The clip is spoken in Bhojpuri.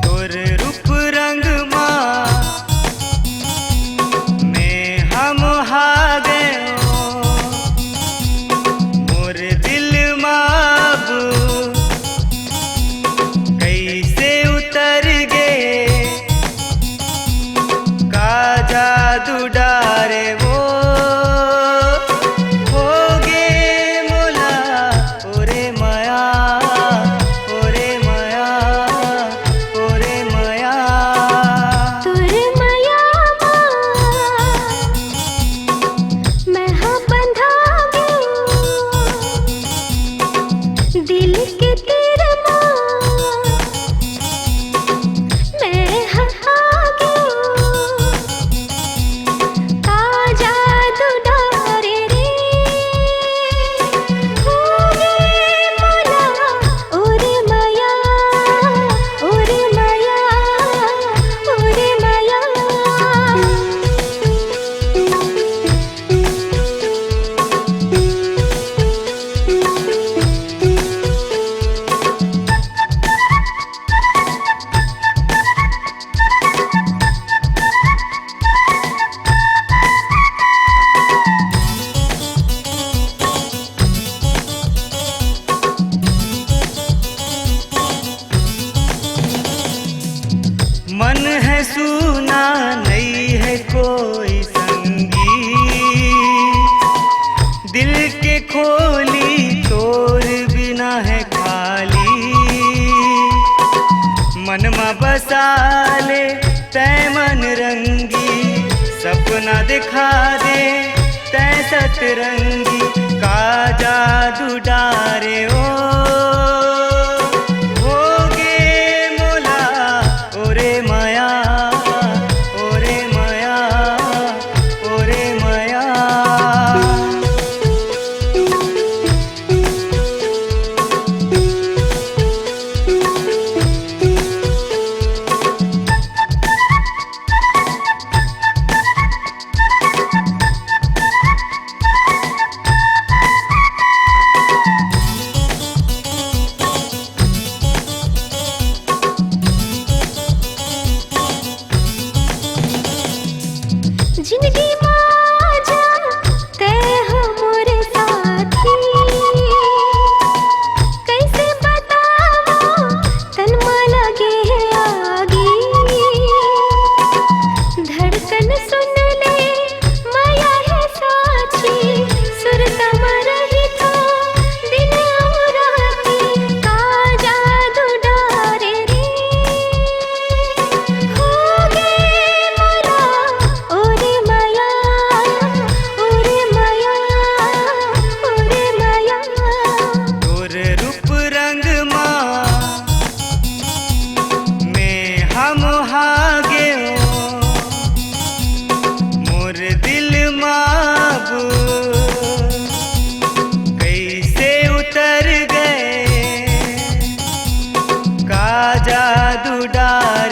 तोर रूप रंग माँ में हम हागे मोर दिल माब कैसे उतर गे का जादू डारे वो हो गे मोला ओरे माया ओरे माया ओरे माया तोरे माया मैं हाँ बंधा गई दिल के तीर माँ मैं हाँ आ जादू डारे रे हो गे मोला ओरे माया ओरे माया ओरे माया। मन है सुना नहीं है कोई संगी दिल के खोली तोर बिना है खाली मन में बसा ले तै मन रंगी सपना दिखा दे तै सतरंगी का जादू डारे ओ हो गे मोला ओरे माया ओरे माया ओरे माया। जिंदगी माँ जा तै हमरे साथी कैसे बतावा तन में लगे है आगी धड़कन सुन ले माया है साची सुरता में रही तो दिन और राती का जादू डारे रे हो गे मोला ओरे माया ओरे माया ओरे माया। तोर रूप रंग माँ में हम हागे मोर दिल माब कैसे उतर गए का जादू डार